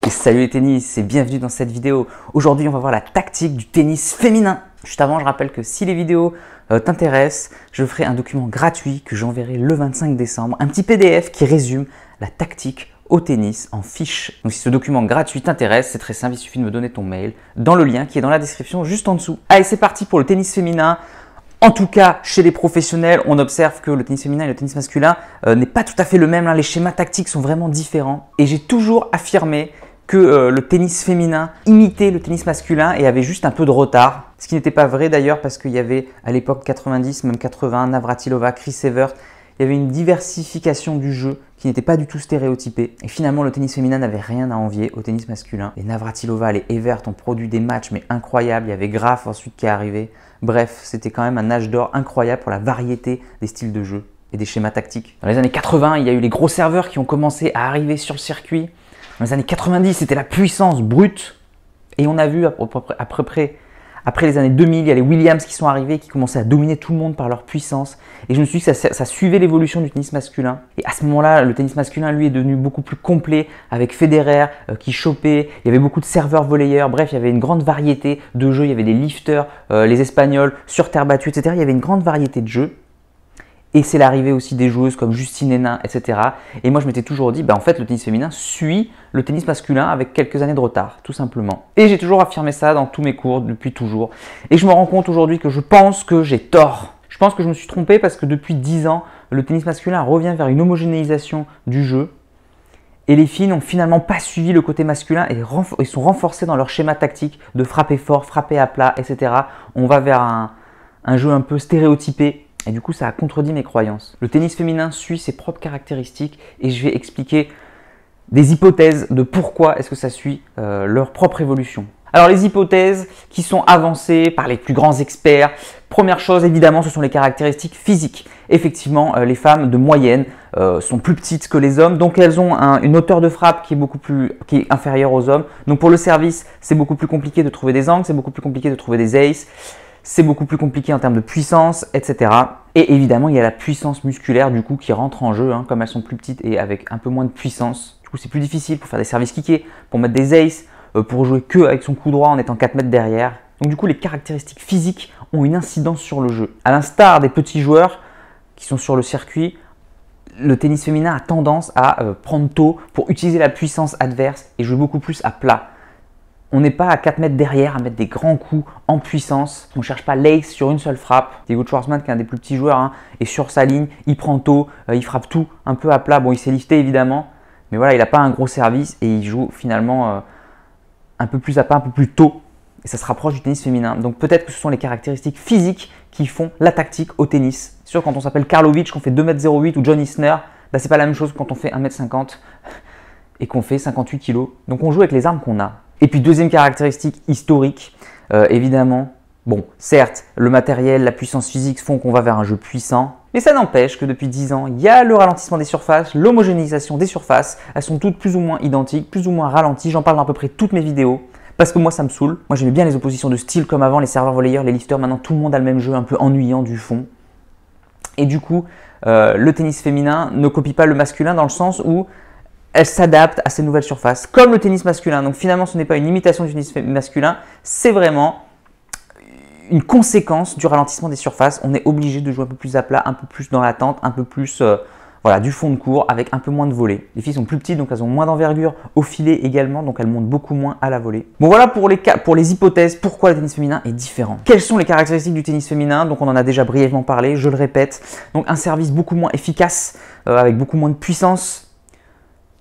Et salut les tennis et bienvenue dans cette vidéo. Aujourd'hui on va voir la tactique du tennis féminin. Juste avant je rappelle que si les vidéos t'intéressent, je ferai un document gratuit que j'enverrai le 25 décembre. Un petit PDF qui résume la tactique au tennis en fiche. Donc si ce document gratuit t'intéresse, c'est très simple, il suffit de me donner ton mail dans le lien qui est dans la description juste en dessous. Allez c'est parti pour le tennis féminin. En tout cas, chez les professionnels, on observe que le tennis féminin et le tennis masculin n'est pas tout à fait le même. Les schémas tactiques sont vraiment différents. Et j'ai toujours affirmé que le tennis féminin imitait le tennis masculin et avait juste un peu de retard. Ce qui n'était pas vrai d'ailleurs parce qu'il y avait à l'époque 90, même 80, Navratilova, Chris Evert. Il y avait une diversification du jeu qui n'était pas du tout stéréotypée. Et finalement, le tennis féminin n'avait rien à envier au tennis masculin. Les Navratilova, les Evert ont produit des matchs mais incroyables. Il y avait Graf ensuite qui est arrivé. Bref, c'était quand même un âge d'or incroyable pour la variété des styles de jeu et des schémas tactiques. Dans les années 80, il y a eu les gros serveurs qui ont commencé à arriver sur le circuit. Dans les années 90, c'était la puissance brute. Et on a vu à peu près, après les années 2000, il y a les Williams qui sont arrivés, qui commençaient à dominer tout le monde par leur puissance. Et je me suis dit que ça suivait l'évolution du tennis masculin. Et à ce moment-là, le tennis masculin, lui, est devenu beaucoup plus complet, avec Federer qui chopait. Il y avait beaucoup de serveurs volleyeurs. Bref, il y avait une grande variété de jeux. Il y avait des lifters, les Espagnols, sur terre battue, etc. Il y avait une grande variété de jeux. Et c'est l'arrivée aussi des joueuses comme Justine Henin, etc. Et moi, je m'étais toujours dit, en fait, le tennis féminin suit le tennis masculin avec quelques années de retard, tout simplement. Et j'ai toujours affirmé ça dans tous mes cours, depuis toujours. Et je me rends compte aujourd'hui que je pense que j'ai tort. Je pense que je me suis trompé parce que depuis 10 ans, le tennis masculin revient vers une homogénéisation du jeu. Et les filles n'ont finalement pas suivi le côté masculin et sont renforcées dans leur schéma tactique de frapper fort, frapper à plat, etc. On va vers un jeu un peu stéréotypé. Et du coup, ça a contredit mes croyances. Le tennis féminin suit ses propres caractéristiques et je vais expliquer des hypothèses de pourquoi est-ce que ça suit leur propre évolution. Alors, les hypothèses qui sont avancées par les plus grands experts, première chose, évidemment, ce sont les caractéristiques physiques. Effectivement, les femmes de moyenne sont plus petites que les hommes, donc elles ont une hauteur de frappe qui est inférieure aux hommes. Donc, pour le service, c'est beaucoup plus compliqué de trouver des angles, c'est beaucoup plus compliqué de trouver des aces. C'est beaucoup plus compliqué en termes de puissance, etc. Et évidemment, il y a la puissance musculaire du coup qui rentre en jeu, comme elles sont plus petites et avec un peu moins de puissance. Du coup, c'est plus difficile pour faire des services kickés, pour mettre des aces, pour jouer que avec son coup droit en étant 4 mètres derrière. Donc du coup, les caractéristiques physiques ont une incidence sur le jeu. À l'instar des petits joueurs qui sont sur le circuit, le tennis féminin a tendance à prendre tôt pour utiliser la puissance adverse et jouer beaucoup plus à plat. On n'est pas à 4 mètres derrière à mettre des grands coups en puissance. On ne cherche pas l'ace sur une seule frappe. Diego Schwartzman, qui est un des plus petits joueurs, est sur sa ligne, il prend tôt, il frappe tout un peu à plat. Bon, il s'est lifté évidemment, mais voilà, il n'a pas un gros service et il joue finalement un peu plus à pas, un peu plus tôt. Et ça se rapproche du tennis féminin. Donc peut-être que ce sont les caractéristiques physiques qui font la tactique au tennis. C'est sûr, quand on s'appelle Karlovic, qu'on fait 2,08 m ou John Isner, c'est pas la même chose que quand on fait 1,50 m et qu'on fait 58 kg. Donc on joue avec les armes qu'on a. Et puis deuxième caractéristique historique, évidemment, certes, le matériel, la puissance physique font qu'on va vers un jeu puissant, mais ça n'empêche que depuis 10 ans, il y a le ralentissement des surfaces, l'homogénéisation des surfaces, elles sont toutes plus ou moins identiques, plus ou moins ralenties, j'en parle dans à peu près toutes mes vidéos, parce que moi ça me saoule. Moi j'aimais bien les oppositions de style comme avant, les serveurs volleyeurs, les lifters, maintenant tout le monde a le même jeu un peu ennuyant du fond. Et du coup, le tennis féminin ne copie pas le masculin dans le sens où elle s'adapte à ces nouvelles surfaces, comme le tennis masculin. Donc finalement, ce n'est pas une imitation du tennis masculin, c'est vraiment une conséquence du ralentissement des surfaces. On est obligé de jouer un peu plus à plat, un peu plus dans l'attente, un peu plus du fond de court, avec un peu moins de volée. Les filles sont plus petites, donc elles ont moins d'envergure au filet également, donc elles montent beaucoup moins à la volée. Bon voilà pour les hypothèses, pourquoi le tennis féminin est différent. Quelles sont les caractéristiques du tennis féminin? Donc on en a déjà brièvement parlé, je le répète. Donc un service beaucoup moins efficace, avec beaucoup moins de puissance,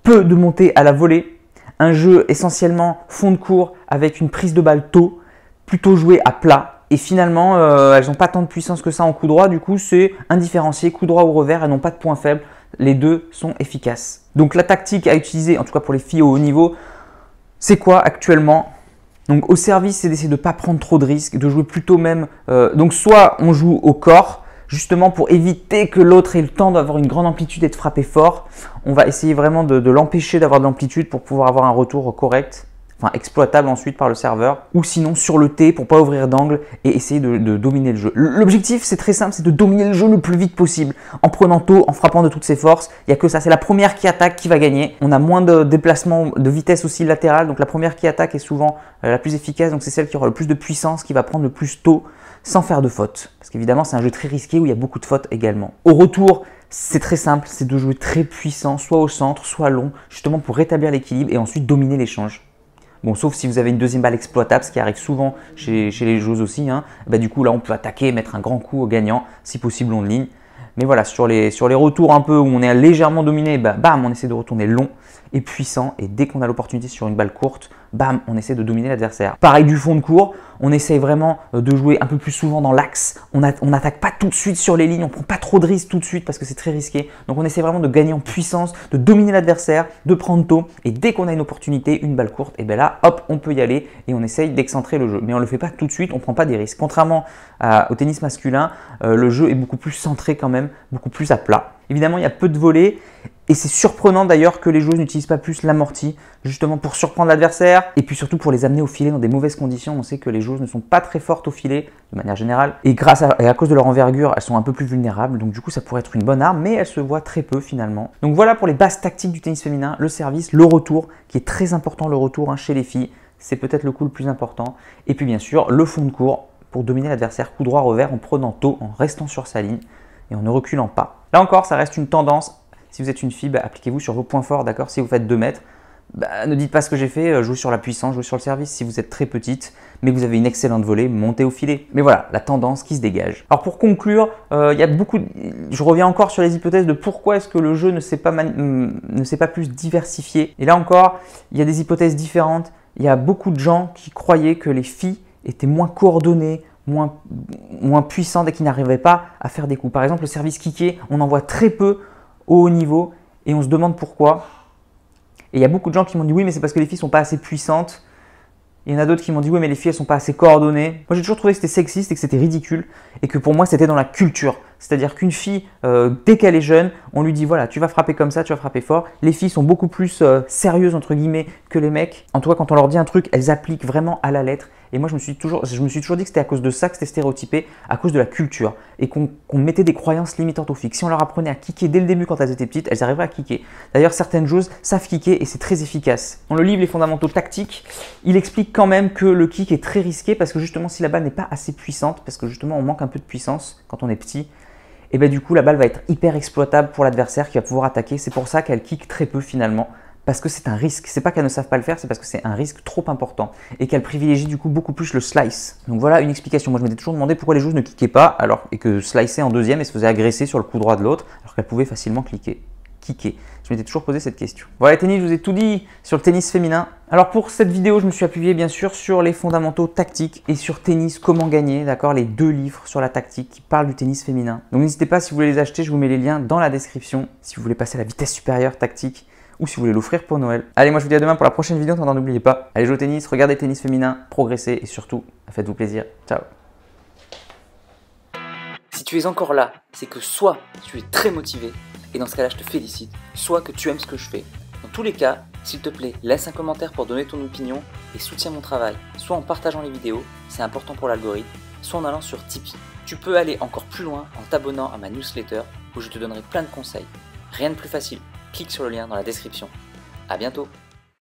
peu de montée à la volée, un jeu essentiellement fond de court avec une prise de balle tôt, plutôt joué à plat. Et finalement, elles n'ont pas tant de puissance que ça en coup droit, du coup c'est indifférencié, coup droit ou revers, elles n'ont pas de point faible, les deux sont efficaces. Donc la tactique à utiliser, en tout cas pour les filles au haut niveau, c'est quoi actuellement? Donc au service, c'est d'essayer de ne pas prendre trop de risques, de jouer plutôt même, donc soit on joue au corps, justement pour éviter que l'autre ait le temps d'avoir une grande amplitude et de frapper fort. On va essayer vraiment de l'empêcher d'avoir de l'amplitude pour pouvoir avoir un retour correct. enfin exploitable ensuite par le serveur, ou sinon sur le T pour pas ouvrir d'angle et essayer de dominer le jeu. L'objectif c'est très simple, c'est de dominer le jeu le plus vite possible, en prenant tôt, en frappant de toutes ses forces. Il n'y a que ça, c'est la première qui attaque qui va gagner. On a moins de déplacement, de vitesse aussi latérale, donc la première qui attaque est souvent la plus efficace, donc c'est celle qui aura le plus de puissance, qui va prendre le plus tôt, sans faire de fautes. Parce qu'évidemment c'est un jeu très risqué où il y a beaucoup de fautes également. Au retour, c'est très simple, c'est de jouer très puissant, soit au centre, soit long, justement pour rétablir l'équilibre et ensuite dominer l'échange. Bon, sauf si vous avez une deuxième balle exploitable, ce qui arrive souvent chez les joueuses aussi. Hein. Bah, du coup, là, on peut attaquer, mettre un grand coup au gagnant, si possible en ligne. Mais voilà, sur les retours un peu où on est légèrement dominé, bah, bam, on essaie de retourner long et puissant. Et dès qu'on a l'opportunité sur une balle courte, bam, on essaie de dominer l'adversaire. Pareil du fond de cours, on essaie vraiment de jouer un peu plus souvent dans l'axe. On n'attaque pas tout de suite sur les lignes, on ne prend pas trop de risques tout de suite parce que c'est très risqué. Donc on essaie vraiment de gagner en puissance, de dominer l'adversaire, de prendre tôt. Et dès qu'on a une opportunité, une balle courte, et bien là, hop, on peut y aller et on essaye d'excentrer le jeu. Mais on ne le fait pas tout de suite, on ne prend pas des risques. Contrairement au tennis masculin, le jeu est beaucoup plus centré quand même, beaucoup plus à plat. Évidemment, il y a peu de volets et c'est surprenant d'ailleurs que les joueuses n'utilisent pas plus l'amorti, justement pour surprendre l'adversaire et puis surtout pour les amener au filet dans des mauvaises conditions. On sait que les joueuses ne sont pas très fortes au filet de manière générale et à cause de leur envergure, elles sont un peu plus vulnérables. Donc du coup, ça pourrait être une bonne arme, mais elles se voient très peu finalement. Donc voilà pour les bases tactiques du tennis féminin, le service, le retour, qui est très important le retour chez les filles. C'est peut-être le coup le plus important. Et puis bien sûr, le fond de cours pour dominer l'adversaire, coup droit revers en prenant tôt, en restant sur sa ligne et en ne reculant pas. Là encore, ça reste une tendance. Si vous êtes une fille, bah, appliquez-vous sur vos points forts, d'accord? Si vous faites 2 mètres, bah, ne dites pas ce que j'ai fait, jouez sur la puissance, jouez sur le service. Si vous êtes très petite, mais que vous avez une excellente volée, montez au filet. Mais voilà, la tendance qui se dégage. Alors pour conclure, il y a beaucoup. Je reviens encore sur les hypothèses de pourquoi est-ce que le jeu ne s'est pas plus diversifié. Et là encore, il y a des hypothèses différentes. Il y a beaucoup de gens qui croyaient que les filles étaient moins coordonnées, moins puissantes et qui n'arrivaient pas à faire des coups. Par exemple, le service kické, on en voit très peu au haut niveau et on se demande pourquoi. Et il y a beaucoup de gens qui m'ont dit oui, mais c'est parce que les filles ne sont pas assez puissantes. Il y en a d'autres qui m'ont dit oui, mais les filles elles sont pas assez coordonnées. Moi j'ai toujours trouvé que c'était sexiste et que c'était ridicule et que pour moi c'était dans la culture. C'est-à-dire qu'une fille, dès qu'elle est jeune, on lui dit voilà, tu vas frapper comme ça, tu vas frapper fort. Les filles sont beaucoup plus sérieuses entre guillemets que les mecs. En tout cas, quand on leur dit un truc, elles appliquent vraiment à la lettre. Et moi je me suis toujours dit que c'était à cause de ça que c'était stéréotypé, à cause de la culture et qu'on mettait des croyances limitantes aux filles. Si on leur apprenait à kicker dès le début quand elles étaient petites, elles arriveraient à kicker. D'ailleurs, certaines joueuses savent kicker et c'est très efficace. Dans le livre Les fondamentaux tactiques, il explique quand même que le kick est très risqué parce que justement si la balle n'est pas assez puissante, parce que justement on manque un peu de puissance quand on est petit, et bien du coup la balle va être hyper exploitable pour l'adversaire qui va pouvoir attaquer. C'est pour ça qu'elle kick très peu finalement. Parce que c'est un risque. C'est pas qu'elles ne savent pas le faire, c'est parce que c'est un risque trop important et qu'elles privilégient du coup beaucoup plus le slice. Donc voilà une explication. Moi je m'étais toujours demandé pourquoi les joueuses ne kickaient pas et que slicer en deuxième et se faisaient agresser sur le coup droit de l'autre alors qu'elles pouvaient facilement kicker. Je m'étais toujours posé cette question. Voilà tennis, je vous ai tout dit sur le tennis féminin. Alors pour cette vidéo, je me suis appuyé bien sûr sur les fondamentaux tactiques et sur tennis, comment gagner, d'accord, les 2 livres sur la tactique qui parlent du tennis féminin. Donc n'hésitez pas si vous voulez les acheter, je vous mets les liens dans la description si vous voulez passer à la vitesse supérieure tactique ou si vous voulez l'offrir pour Noël. Allez, moi je vous dis à demain pour la prochaine vidéo. N'oubliez pas, allez jouer au tennis, regardez le tennis féminin, progressez et surtout, faites-vous plaisir. Ciao. Si tu es encore là, c'est que soit tu es très motivé, et dans ce cas-là je te félicite, soit que tu aimes ce que je fais. Dans tous les cas, s'il te plaît, laisse un commentaire pour donner ton opinion et soutiens mon travail, soit en partageant les vidéos, c'est important pour l'algorithme, soit en allant sur Tipeee. Tu peux aller encore plus loin en t'abonnant à ma newsletter où je te donnerai plein de conseils. Rien de plus facile. Clique sur le lien dans la description. À bientôt!